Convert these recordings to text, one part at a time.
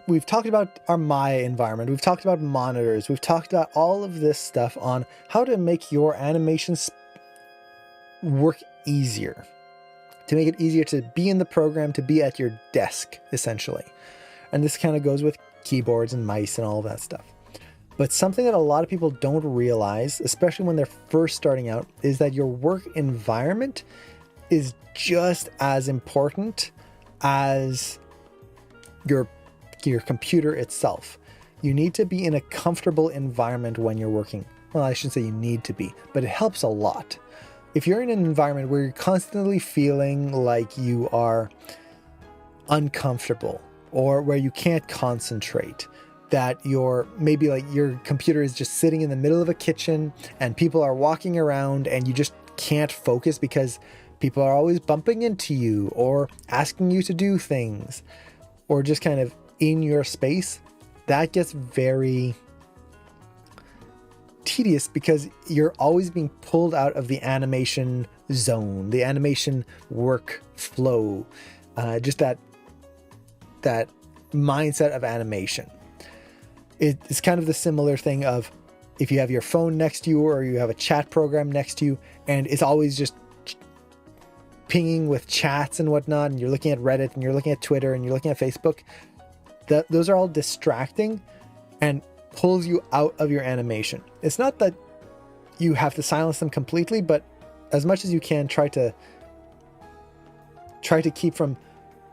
We've talked about our Maya environment. We've talked about monitors. We've talked about all of this stuff on how to make your animations work easier, to make it easier to be in the program, to be at your desk, essentially. And this kind of goes with keyboards and mice and all of that stuff. But something that a lot of people don't realize, especially when they're first starting out, is that your work environment is just as important as your computer itself. You need to be in a comfortable environment when you're working. Well, I shouldn't say you need to be, but it helps a lot. If you're in an environment where you're constantly feeling like you are uncomfortable or where you can't concentrate, that maybe like your computer is just sitting in the middle of a kitchen and people are walking around and you just can't focus because people are always bumping into you or asking you to do things, or just kind of in your space, that gets very tedious because you're always being pulled out of the animation zone, the animation work flow, just that mindset of animation. It's kind of the similar thing of if you have your phone next to you or you have a chat program next to you and it's always just pinging with chats and whatnot, and you're looking at Reddit and you're looking at Twitter and you're looking at Facebook, those are all distracting and pulls you out of your animation. It's not that you have to silence them completely, but as much as you can, try to keep from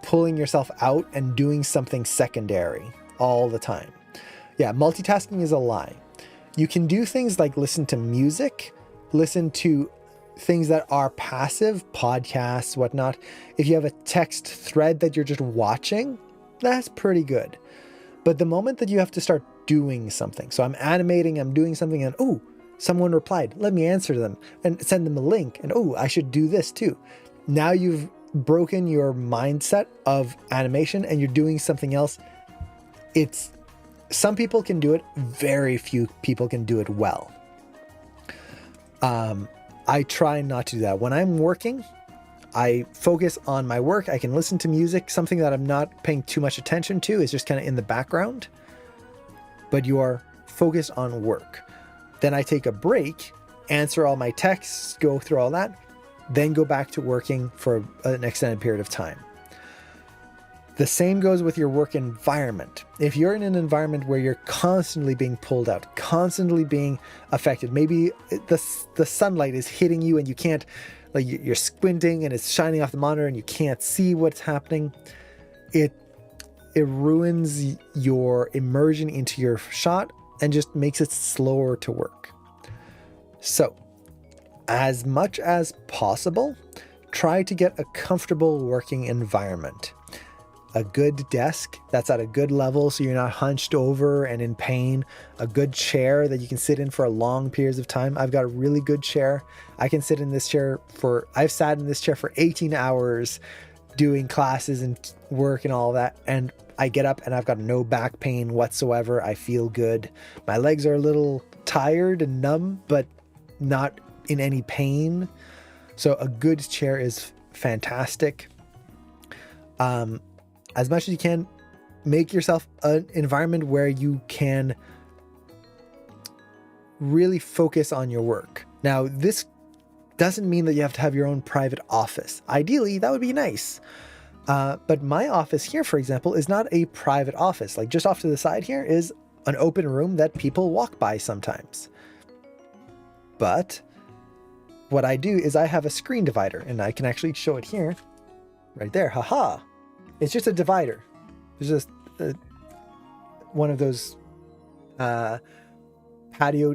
pulling yourself out and doing something secondary all the time. Yeah, multitasking is a lie. You can do things like listen to music, listen to things that are passive, podcasts, whatnot. If you have a text thread that you're just watching, that's pretty good. But the moment that you have to start doing something, so I'm animating, I'm doing something, and oh, someone replied, let me answer them and send them a link, and oh, I should do this too. Now you've broken your mindset of animation and you're doing something else. Some people can do it, very few people can do it well. I try not to do that. When I'm working, I focus on my work. I can listen to music. Something that I'm not paying too much attention to is just kind of in the background, but you are focused on work. Then I take a break, answer all my texts, go through all that, then go back to working for an extended period of time. The same goes with your work environment. If you're in an environment where you're constantly being pulled out, constantly being affected, maybe the sunlight is hitting you and you can't, like you're squinting and it's shining off the monitor and you can't see what's happening, it ruins your immersion into your shot and just makes it slower to work. So, as much as possible, try to get a comfortable working environment. A good desk that's at a good level so you're not hunched over and in pain. A good chair that you can sit in for long periods of time. I've got a really good chair. I've sat in this chair for 18 hours doing classes and work and all that. And I get up and I've got no back pain whatsoever. I feel good. My legs are a little tired and numb, but not in any pain. So a good chair is fantastic. As much as you can, make yourself an environment where you can really focus on your work. Now, this doesn't mean that you have to have your own private office. Ideally, that would be nice. But my office here, for example, is not a private office. Like just off to the side here is an open room that people walk by sometimes. But what I do is I have a screen divider, and I can actually show it here, right there. Haha. It's just a divider. It's just one of those not patio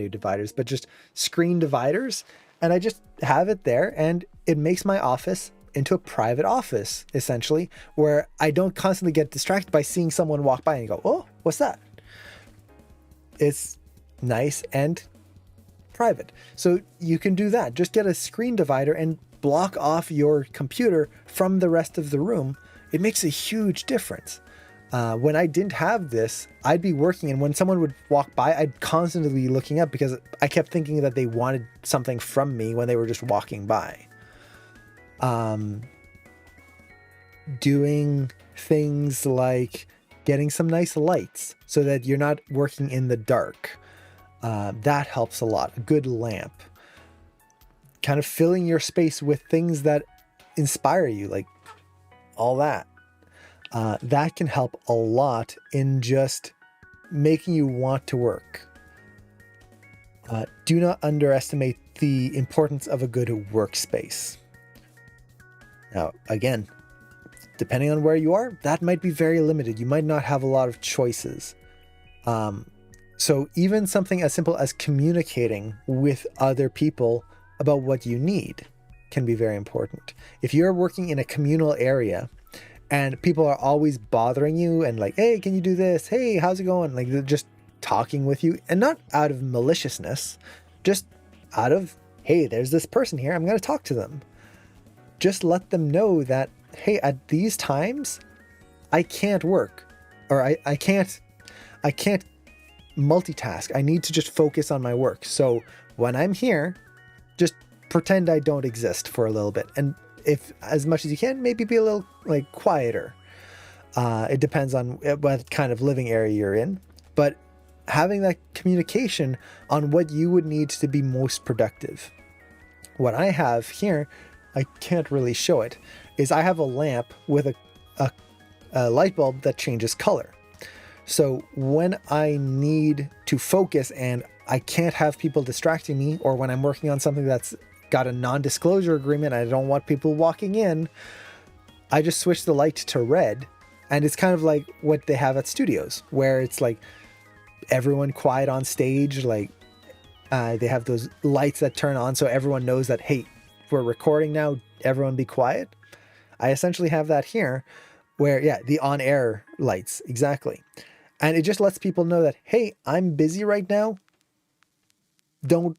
dividers, but just screen dividers. And I just have it there, and it makes my office into a private office, essentially, where I don't constantly get distracted by seeing someone walk by and go, oh, what's that? It's nice and private. So you can do that. Just get a screen divider and block off your computer from the rest of the room. It makes a huge difference. When I didn't have this, I'd be working, and when someone would walk by, I'd constantly be looking up because I kept thinking that they wanted something from me when they were just walking by. Doing things like getting some nice lights so that you're not working in the dark. That helps a lot. A good lamp. Kind of filling your space with things that inspire you, like all that. That can help a lot in just making you want to work. Do not underestimate the importance of a good workspace. Now, again, depending on where you are, that might be very limited. You might not have a lot of choices. So even something as simple as communicating with other people about what you need can be very important. If you're working in a communal area and people are always bothering you and like, hey, can you do this? Hey, how's it going? Like they're just talking with you, and not out of maliciousness, just out of, hey, there's this person here, I'm going to talk to them. Just let them know that, hey, at these times, I can't work, or I can't multitask. I need to just focus on my work. So when I'm here, just pretend I don't exist for a little bit. And if as much as you can, maybe be a little like quieter. It depends on what kind of living area you're in, but having that communication on what you would need to be most productive. What I have here, I can't really show it, is I have a lamp with a light bulb that changes color. So when I need to focus and I can't have people distracting me, or when I'm working on something that's got a non-disclosure agreement, I don't want people walking in, I just switch the light to red. And it's kind of like what they have at studios, where it's like everyone quiet on stage, like they have those lights that turn on so everyone knows that, hey, we're recording now, everyone be quiet. I essentially have that here where, yeah, the on-air lights, exactly. And it just lets people know that, hey, I'm busy right now. Don't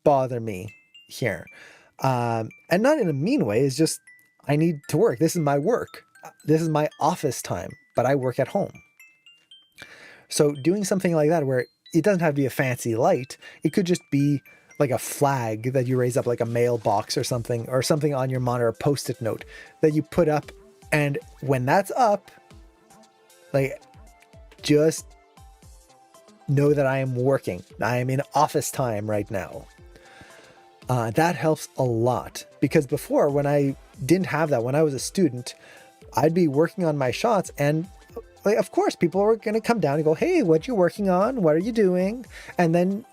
bother me here. And not in a mean way. It's just, I need to work. This is my work. This is my office time, but I work at home. So doing something like that where it doesn't have to be a fancy light. It could just be like a flag that you raise up, like a mailbox or something on your monitor, a post-it note that you put up. And when that's up, like, just know that I am working. I am in office time right now. That helps a lot, because before, when I didn't have that, when I was a student, I'd be working on my shots, and like, of course, people were going to come down and go, hey, what you working on? What are you doing? And then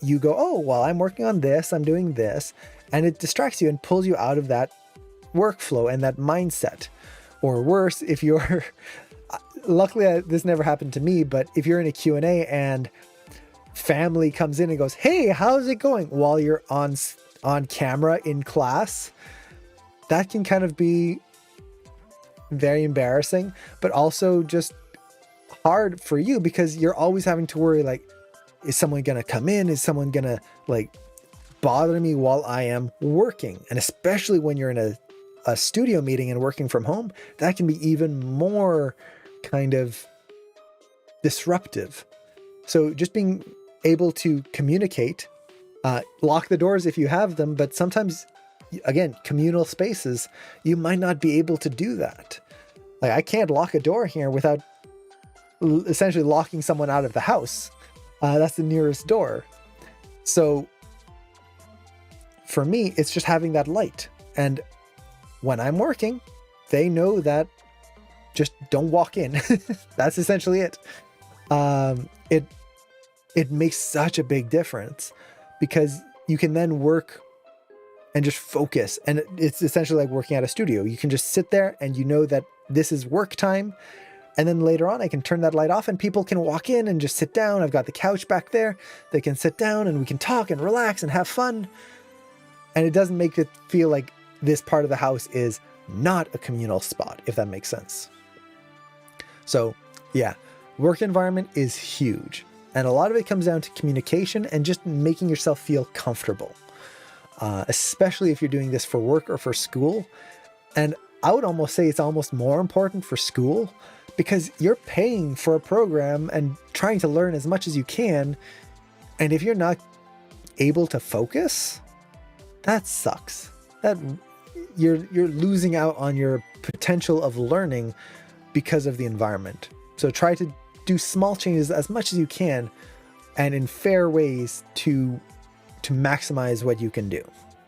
you go, oh, well, I'm working on this, I'm doing this. And it distracts you and pulls you out of that workflow and that mindset. Or worse, if you're, luckily this never happened to me, but if you're in a Q&A and family comes in and goes, hey, how's it going? While you're on camera in class, that can kind of be very embarrassing, but also just hard for you, because you're always having to worry, like, is someone gonna come in? Is someone gonna like bother me while I am working? And especially when you're in a studio meeting and working from home, that can be even more kind of disruptive. So just being able to communicate, lock the doors if you have them, but sometimes, again, communal spaces, you might not be able to do that. Like, I can't lock a door here without essentially locking someone out of the house. That's the nearest door. So for me, it's just having that light. And when I'm working, they know that just don't walk in. That's essentially it. It makes such a big difference, because you can then work and just focus. And it's essentially like working at a studio. You can just sit there and you know that this is work time. And then later on, I can turn that light off and people can walk in and just sit down. I've got the couch back there. They can sit down and we can talk and relax and have fun. And it doesn't make it feel like this part of the house is not a communal spot, if that makes sense. So yeah, work environment is huge. And a lot of it comes down to communication and just making yourself feel comfortable, especially if you're doing this for work or for school. And I would almost say it's almost more important for school, because you're paying for a program and trying to learn as much as you can. And if you're not able to focus, that sucks. That you're losing out on your potential of learning because of the environment. So try to do small changes as much as you can and in fair ways to maximize what you can do.